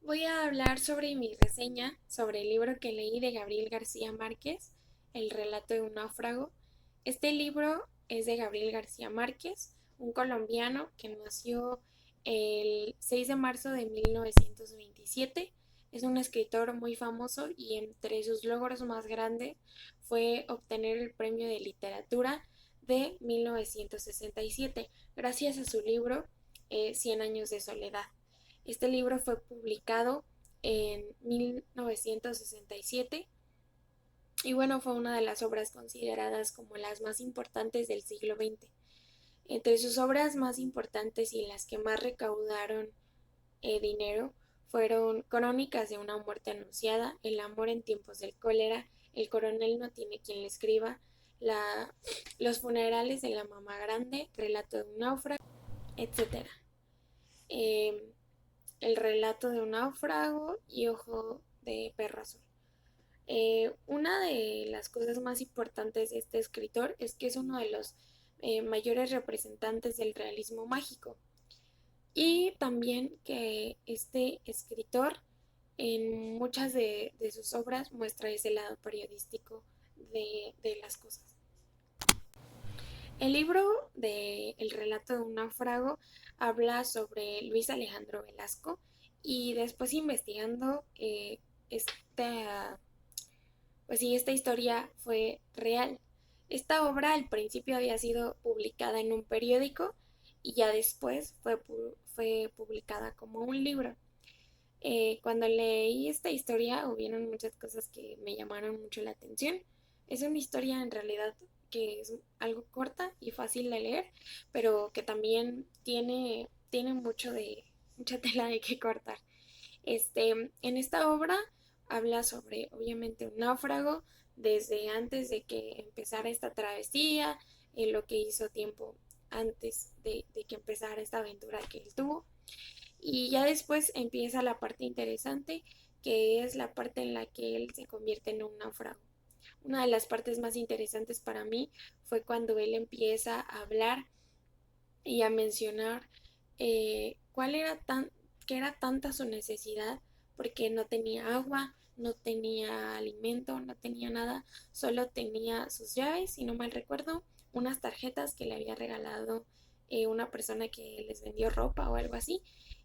Voy a hablar sobre mi reseña sobre el libro que leí de Gabriel García Márquez, El relato de un náufrago. Este libro es de Gabriel García Márquez, un colombiano que nació el 6 de marzo de 1927. Es un escritor muy famoso y entre sus logros más grandes fue obtener el Premio de Literatura de 1967 gracias a su libro Cien años de soledad. Este libro fue publicado en 1967 y bueno, fue una de las obras consideradas como las más importantes del siglo XX. Entre sus obras más importantes y las que más recaudaron dinero fueron Crónicas de una muerte anunciada, El amor en tiempos del cólera, El coronel no tiene quien le escriba, la, Los funerales de la mamá grande, Relato de un náufrago, etcétera. Eh, El relato de un náufrago y Ojo de perro azul. Una de las cosas más importantes de este escritor es que es uno de los mayores representantes del realismo mágico y también que este escritor en muchas de sus obras muestra ese lado periodístico de las cosas. El libro de El relato de un náufrago habla sobre Luis Alejandro Velasco y después investigando esta, pues sí, esta historia fue real. Esta obra al principio había sido publicada en un periódico y ya después fue publicada como un libro. Cuando leí esta historia hubieron muchas cosas que me llamaron mucho la atención. Es una historia en realidad que es algo corta y fácil de leer, pero que también tiene mucha tela de qué cortar. En esta obra habla sobre, obviamente, un náufrago desde antes de que empezara esta travesía, lo que hizo tiempo antes de que empezara esta aventura que él tuvo. Y ya después empieza la parte interesante, que es la parte en la que él se convierte en un náufrago. Una de las partes más interesantes para mí fue cuando él empieza a hablar y a mencionar cuál era que era tanta su necesidad, porque no tenía agua, no tenía alimento, no tenía nada, solo tenía sus llaves, si no mal recuerdo, unas tarjetas que le había regalado una persona que les vendió ropa o algo así,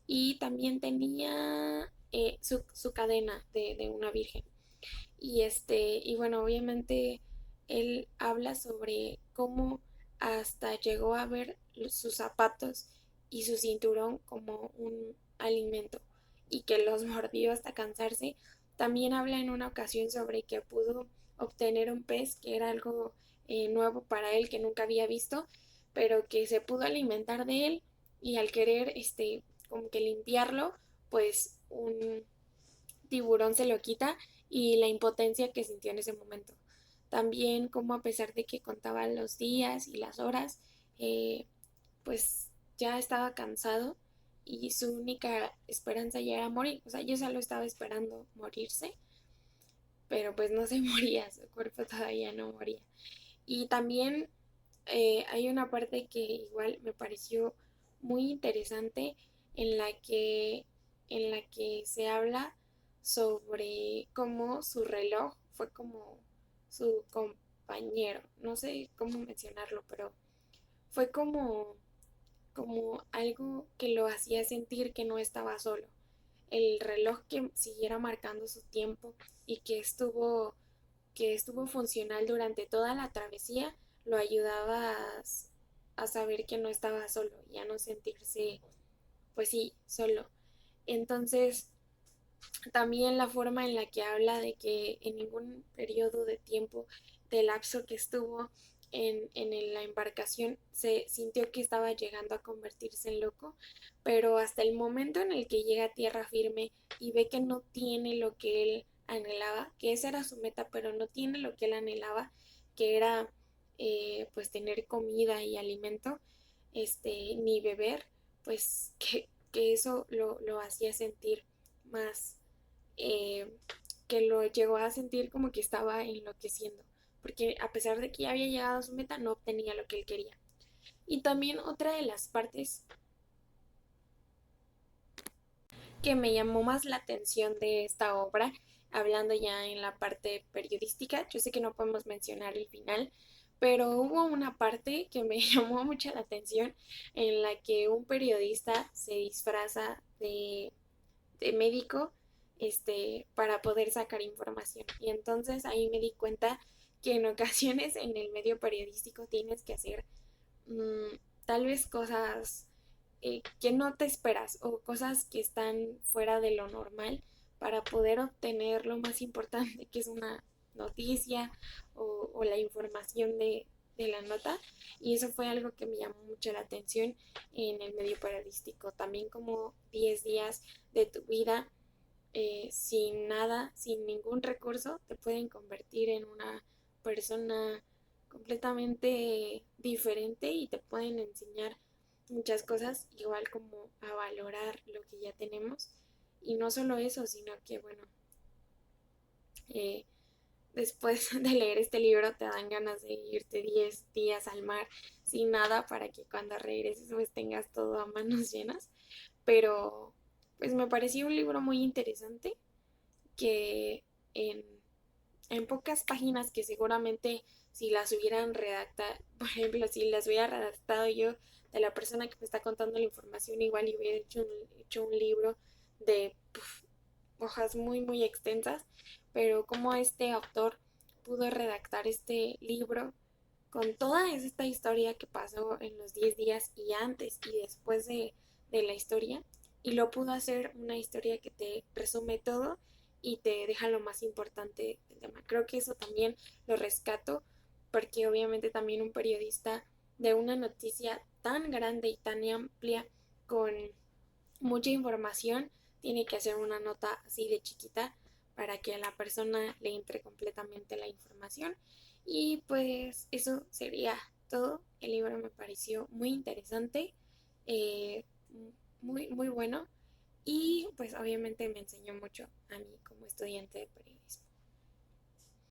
y también tenía su cadena de una virgen. Y bueno, obviamente él habla sobre cómo hasta llegó a ver sus zapatos y su cinturón como un alimento y que los mordió hasta cansarse. También habla en una ocasión sobre que pudo obtener un pez que era algo nuevo para él que nunca había visto, pero que se pudo alimentar de él y al querer como que limpiarlo, pues un tiburón se lo quita y la impotencia que sintió en ese momento. También como a pesar de que contaba los días y las horas, eh, pues ya estaba cansado y su única esperanza ya era morir. O sea, yo solo estaba esperando morirse, pero pues no se moría, su cuerpo todavía no moría. Y también hay una parte que igual me pareció muy interesante en la en la que se habla sobre cómo su reloj fue como su compañero. No sé cómo mencionarlo, pero fue como algo que lo hacía sentir que no estaba solo. El reloj que siguiera marcando su tiempo y que estuvo funcional durante toda la travesía, lo ayudaba a saber que no estaba solo y a no sentirse, pues sí, solo. Entonces, también la forma en la que habla de que en ningún periodo de tiempo de lapso que estuvo la embarcación se sintió que estaba llegando a convertirse en loco, pero hasta el momento en el que llega a tierra firme y ve que no tiene lo que él anhelaba, que esa era su meta, pero no tiene lo que él anhelaba, que era pues tener comida y alimento, ni beber, pues que eso lo hacía sentir más eh, que lo llegó a sentir como que estaba enloqueciendo, porque a pesar de que ya había llegado a su meta, no obtenía lo que él quería. Y también otra de las partes que me llamó más la atención de esta obra, hablando ya en la parte periodística. Yo sé que no podemos mencionar el final, pero hubo una parte que me llamó mucho la atención en la que un periodista se disfraza de médico para poder sacar información. Y entonces ahí me di cuenta que en ocasiones en el medio periodístico tienes que hacer mm, tal vez cosas que no te esperas o cosas que están fuera de lo normal para poder obtener lo más importante que es una noticia o la información de la nota. Y eso fue algo que me llamó mucho la atención en el medio periodístico. También como 10 días de tu vida sin nada, sin ningún recurso, te pueden convertir en una persona completamente diferente y te pueden enseñar muchas cosas, igual como a valorar lo que ya tenemos. Y no solo eso, sino que, bueno, eh, después de leer este libro te dan ganas de irte 10 días al mar sin nada para que cuando regreses pues tengas todo a manos llenas. Pero pues me pareció un libro muy interesante que en, en pocas páginas que seguramente si las hubieran redactado, por ejemplo, si las hubiera redactado yo de la persona que me está contando la información, igual y hubiera hecho un libro de hojas muy, muy extensas, pero como este autor pudo redactar este libro con toda esta historia que pasó en los 10 días y antes y después de la historia, y lo pudo hacer una historia que te resume todo y te deja lo más importante del tema. Creo que eso también lo rescato porque obviamente también un periodista de una noticia tan grande y tan amplia con mucha información tiene que hacer una nota así de chiquita para que a la persona le entre completamente la información. Y pues eso sería todo. El libro me pareció muy interesante, eh, muy, muy bueno y pues obviamente me enseñó mucho a mí como estudiante de periodismo.